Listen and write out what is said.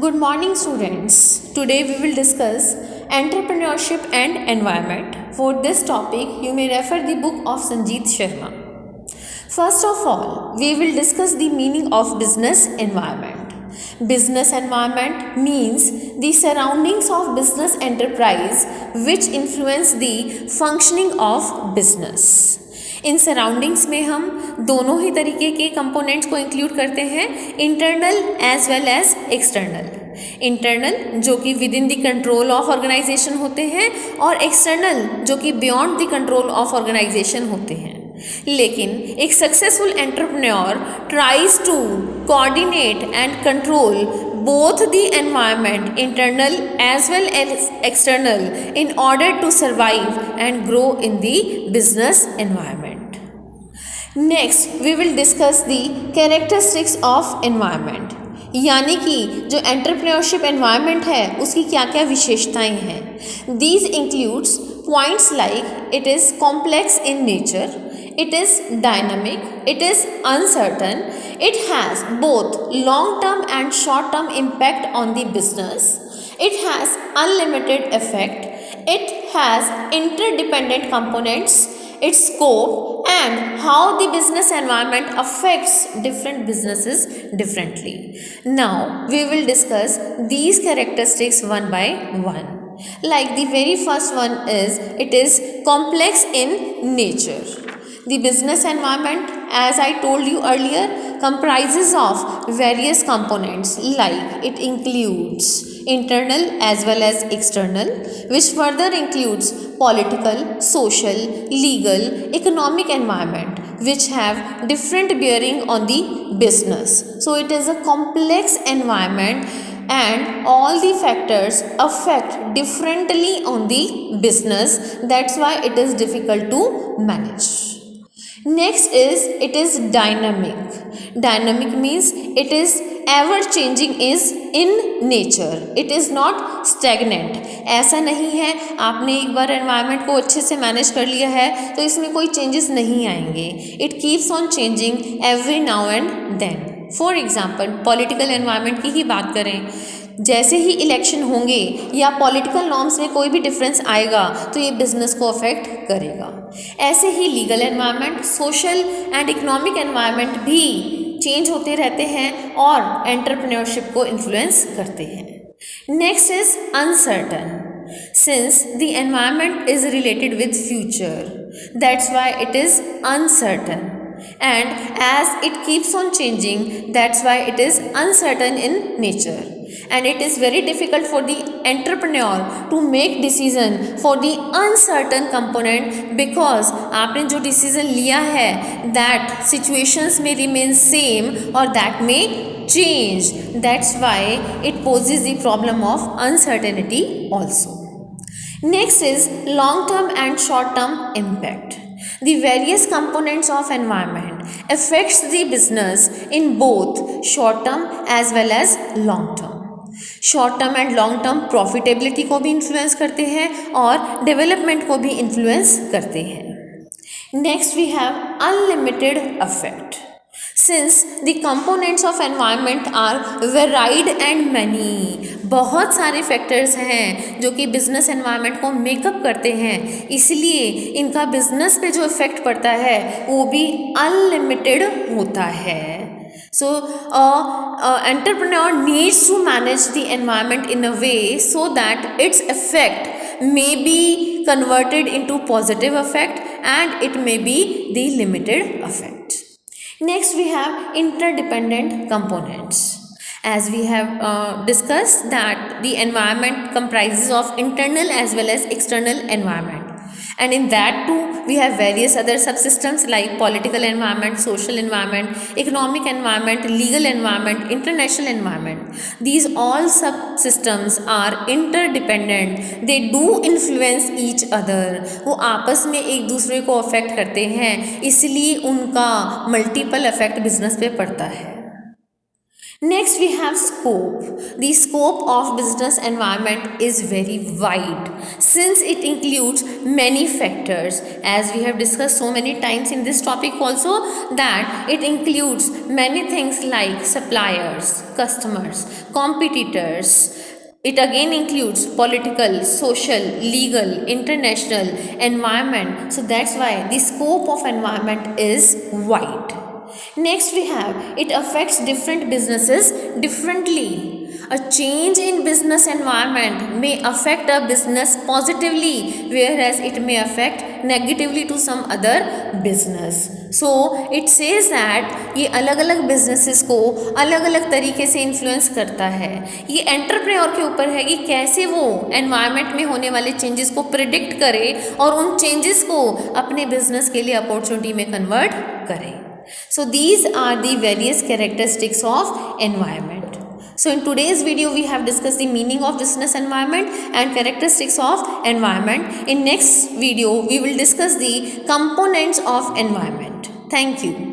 Good morning, students. Today we will discuss entrepreneurship and environment. For this topic, you may refer the book of Sanjeet Sharma. First of all, we will discuss the meaning of business environment. Business environment means the surroundings of business enterprise which influence the functioning of business. In surroundings में हम दोनों ही तरीके के components को include करते हैं, internal as well as external. Internal जो कि within the control of organization होते हैं और एक्सटर्नल जो कि beyond the control of organization होते हैं. लेकिन एक successful entrepreneur tries to coordinate and control both the environment, internal as well as external, in order to survive and grow in the business environment. Next, we will discuss the characteristics of environment. यानी कि जो entrepreneurship environment है उसकी क्या क्या विशेषताएं हैं. These includes points like it is complex in nature, it is dynamic, it is uncertain, it has both long-term and short-term impact on the business, it has unlimited effect, it has interdependent components, its scope and how the business environment affects different businesses differently. Now we will discuss these characteristics one by one. Like the very first one is it is complex in nature. The business environment, as I told you earlier, comprises of various components like it includes internal as well as external, which further includes political, social, legal, economic environment which have different bearing on the business. So it is a complex environment and all the factors affect differently on the business. That's why it is difficult to manage. Next is it is dynamic. Dynamic means it is ever changing is in nature. It is not stagnant. ऐसा नहीं है आपने एक बार environment को अच्छे से manage कर लिया है तो इसमें कोई चेंजेस नहीं आएंगे. It keeps on changing every now and then. For example political environment की ही बात करें, जैसे ही इलेक्शन होंगे या पॉलिटिकल नॉर्म्स में कोई भी डिफरेंस आएगा तो ये बिजनेस को अफेक्ट करेगा. ऐसे ही legal environment, social and economic environment भी चेंज होते रहते हैं और एंटरप्रेन्योरशिप को इन्फ्लुएंस करते हैं. Next is uncertain. Since the environment is related with future, that's why it is uncertain. And as it keeps on changing, that's why it is uncertain in nature. And it is very difficult for the entrepreneur to make decision for the uncertain component because आपने जो decision लिया है that situations may remain same or that may change. That's why it poses the problem of uncertainty also. Next is long-term and short-term impact. The various components of environment affects the business in both short-term as well as long-term. Short-term and long term profitability को भी influence करते हैं और development को भी influence करते हैं. Next we have unlimited effect. Since the components of environment are varied and many, बहुत सारे फैक्टर्स हैं जो कि बिजनेस एनवायरनमेंट को मेकअप करते हैं, इसलिए इनका बिजनेस पे जो इफेक्ट पड़ता है वो भी अनलिमिटेड होता है. So, entrepreneur needs to manage the environment in a way so that its effect may be converted into positive effect and it may be the limited effect. Next we have interdependent components. As we have discussed that the environment comprises of internal as well as external environment, and in that too we have various other subsystems like political environment, social environment, economic environment, legal environment, international environment. These all subsystems are interdependent. They do influence each other. वो आपस में एक दूसरे को affect करते हैं, इसलिए उनका मल्टीपल इफेक्ट बिजनेस पे पड़ता है. Next, we have scope. The scope of business environment is very wide since it includes many factors, as we have discussed so many times in this topic also, that it includes many things like suppliers, customers, competitors. It again includes political, social, legal, international, environment. So that's why the scope of environment is wide. Next, we have it affects different businesses differently. A change in business environment may affect a business positively, whereas it may affect negatively to some other business. So it says that ये अलग अलग businesses को अलग अलग तरीके से influence करता है. ये एंटरप्रेन्योर के ऊपर है कि कैसे वो environment में होने वाले changes को predict करे और उन changes को अपने business के लिए opportunity में convert करे. So these are the various characteristics of environment. So in today's video we have discussed the meaning of business environment and characteristics of environment. In next video we will discuss the components of environment. Thank you.